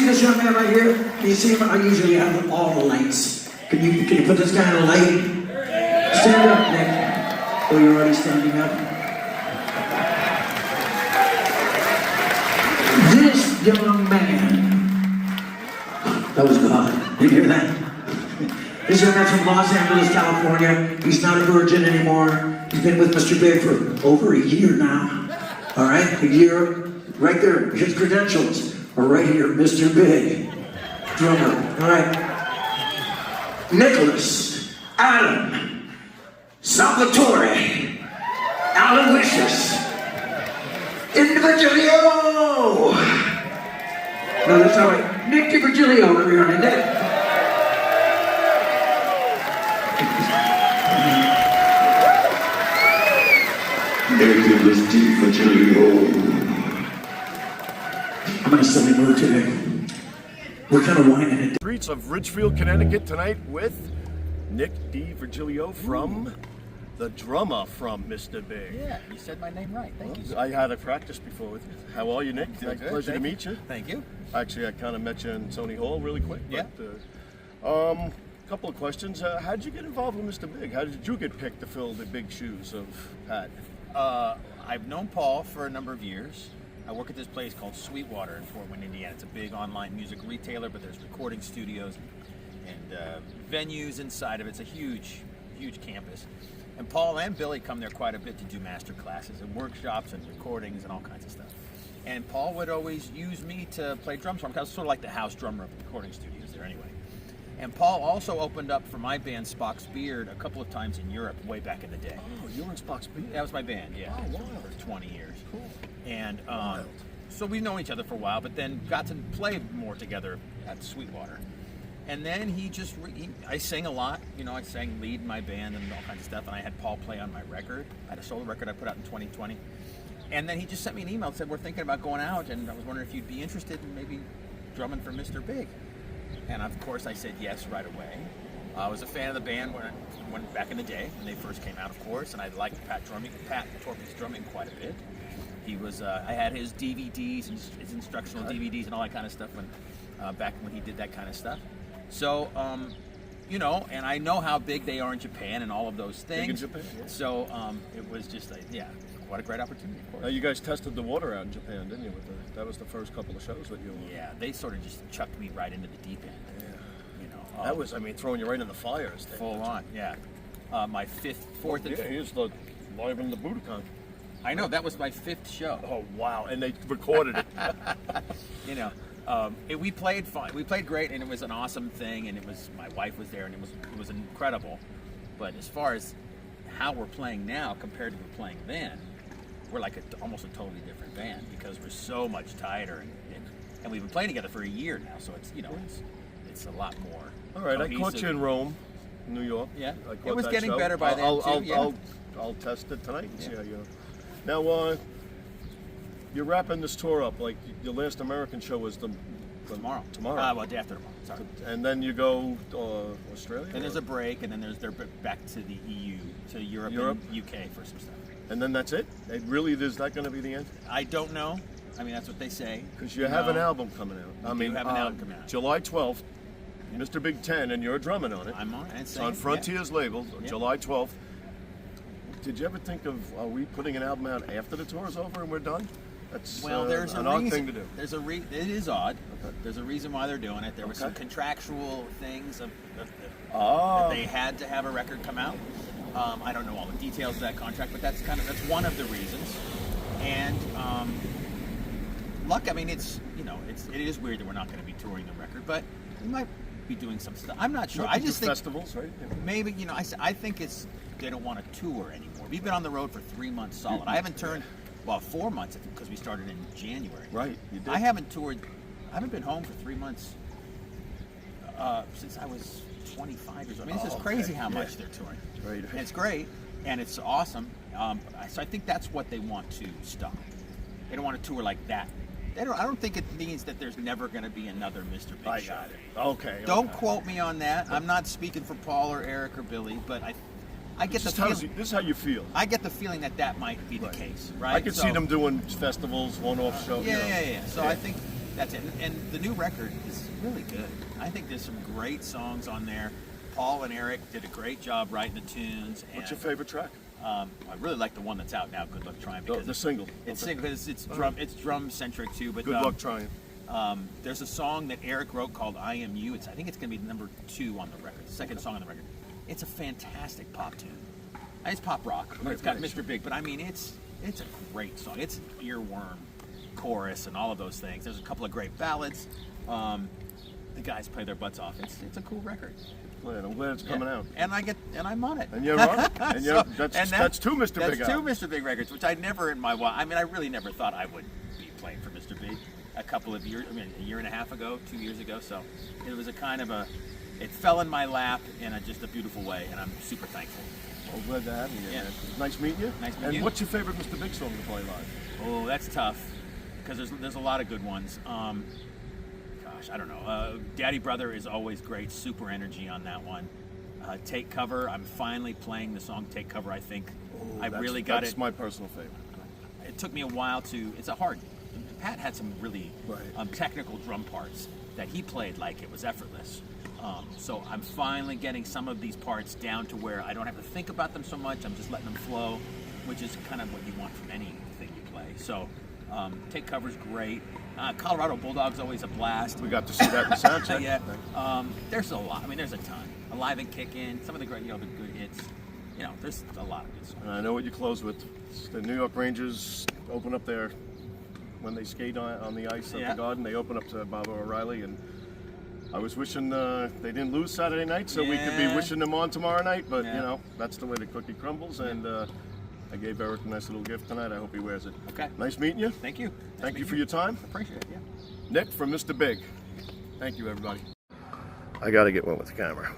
this young man right here? Can you see him? I usually have all the lights. Can you put this guy in a light? Stand up, Nick. Oh, you're already standing up. This young man. That was God. Did you hear that? This young man's from Los Angeles, California. He's not a virgin anymore. He's been with Mr. Big for over a year now. All right, a year. Right there, his credentials are right here, Mr. Big. Drummer, all right. Nicholas, Adam, Salvatore, Aloysius, Individualio. No, that's all right. Nick DiVirgilio, everyone, Nick. Nicholas DiVirgilio. I'm in a silly mood today. We're kind of whining it. Streets of Ridgefield, Connecticut tonight with Nick DiVirgilio from the drummer from Mr. Big. Yeah, you said my name right. Thank you, sir. I had a practice before with you. How are you, Nick? Good. Pleasure to meet you. Thank you. Actually, I kind of met you in Sony Hall really quick. Yeah. But, couple of questions. How did you get involved with Mr. Big? How did you get picked to fill the big shoes of Pat? I've known Paul for a number of years. I work at this place called Sweetwater in Fort Wayne, Indiana. It's a big online music retailer, but there's recording studios and venues inside of it. It's a huge, huge campus. And Paul and Billy come there quite a bit to do master classes and workshops and recordings and all kinds of stuff. And Paul would always use me to play drums for him, because I was sort of like the house drummer of the recording studios there anyway. And Paul also opened up for my band Spock's Beard a couple of times in Europe way back in the day. Oh, you were in Spock's Beard? That was my band, yeah. Oh, wow. For 20 years. Cool. And so we've known each other for a while, but then got to play more together at Sweetwater. And then I sang a lot, I sang lead in my band and all kinds of stuff, and I had Paul play on my record. I had a solo record I put out in 2020. And then he just sent me an email and said, we're thinking about going out, and I was wondering if you'd be interested in maybe drumming for Mr. Big. And of course I said yes right away. I was a fan of the band when back in the day, when they first came out, of course, and I liked Pat Torpey's drumming quite a bit. He was, I had his DVDs, his instructional DVDs and all that kind of stuff back when he did that kind of stuff. So, and I know how big they are in Japan and all of those things. Big in Japan, yeah. So it was just, what a great opportunity, of course. You guys tested the water out in Japan, didn't you? That was the first couple of shows that you were. Yeah, they sort of just chucked me right into the deep end. Yeah. That was, throwing you right in the fire. Full on, yeah. My fourth and fifth. Here's the live in the Budokan. I know, that was my fifth show. Oh, wow. And they recorded it. We played fine. We played great, and it was an awesome thing, and my wife was there, and it was incredible. But as far as how we're playing now compared to playing then, we're like almost a totally different band, because we're so much tighter, and we've been playing together for a year now, so it's it's a lot more. All right, cohesive. I caught you in Rome, New York. Yeah, I caught it was that getting show. better by then too. I'll test it tonight and see how you. Now, you're wrapping this tour up. Like your last American show was tomorrow. Tomorrow. Day after tomorrow. Sorry. And then you go Australia. Then there's a break, and then they're back to the EU, to Europe and UK for some stuff. And then that's it. Is that going to be the end? I don't know. That's what they say. Because you have an album coming out. We have an album coming out. July 12th, Mr. Big 10, and you're drumming on it. I'm on it. It's on Frontiers label, July 12th. Did you ever think of, are we putting an album out after the tour is over and we're done? That's there's an a odd reason. thing to do. It is odd. Okay. There's a reason why they're doing it. There were some contractual things that they had to have a record come out. I don't know all the details of that contract, but that's one of the reasons. And luck. It is weird that we're not going to be touring the record, but we might be doing some stuff. I'm not sure. I just think festivals, right? Maybe I think they don't want to tour anymore. We've been on the road for 3 months solid. I haven't turned 4 months because we started in January. Right, you did. I haven't toured. I haven't been home for 3 months since I was 25 years old. This is crazy how much they're touring. Right. And it's great, and it's awesome. So I think that's what they want to stop. They don't want to tour like that. I don't think it means that there's never going to be another Mr. Big I show. got it. Okay. Don't quote me on that. I'm not speaking for Paul or Eric or Billy, but I get the feeling. This is how you feel. I get the feeling that might be the case, right? I could see them doing festivals, one-off shows. Yeah. So I think That's it. And the new record is really good. I think there's some great songs on there. Paul and Eric did a great job writing the tunes. And, What's your favorite track? I really like the one that's out now, Good Luck Trying, because The single. It's Okay. because it's drum centric too. But Good luck trying. there's a song that Eric wrote called "I Am You." I think it's going to be number 2 on the record, the second song on the record. It's a fantastic pop tune. It's pop rock, but it's got Mr. Big. But I mean, it's a great song. It's an earworm chorus and all of those things. There's a couple of great ballads. The guys play their butts off. It's a cool record. Glad. I'm glad it's coming out. And I'm on it. And you're on it. And So- that's 2 Mr. Big That's 2 albums. Mr. Big records, which I never in my I really never thought I would be playing for Mr. Big a couple of years, a year and a half ago, 2 years ago. So it was it fell in my lap in just a beautiful way, and I'm super thankful. Well, glad to have you here, Yeah. man. Nice meeting you. Nice meeting and you. what's your favorite Mr. Big song to play live? Oh, that's tough, because there's a lot of good ones. Gosh, I don't know. Daddy Brother is always great, super energy on that one. Take Cover, I'm finally playing the song Take Cover, I think. I really got it. That's my personal favorite. It took me a while Pat had some really technical drum parts that he played like it was effortless. So I'm finally getting some of these parts down to where I don't have to think about them so much. I'm just letting them flow, which is kind of what you want from anything you play. So Take Cover's great. Colorado Bulldog's always a blast. We got to see that in the soundcheck. Yeah. There's a lot. I mean, there's a ton. Alive and Kickin', some of the great, the good hits. There's a lot of good songs. And I know what you close with. The New York Rangers open up when they skate on the ice of the Garden, they open up to Baba O'Reilly, and I was wishing they didn't lose Saturday night so we could be wishing them on tomorrow night, but that's the way the cookie crumbles, and I gave Eric a nice little gift tonight. I hope he wears it. Okay. Nice meeting you. Thank you. Thank you for your time. Appreciate it, yeah. Nick from Mr. Big. Thank you, everybody. I got to get one with the camera.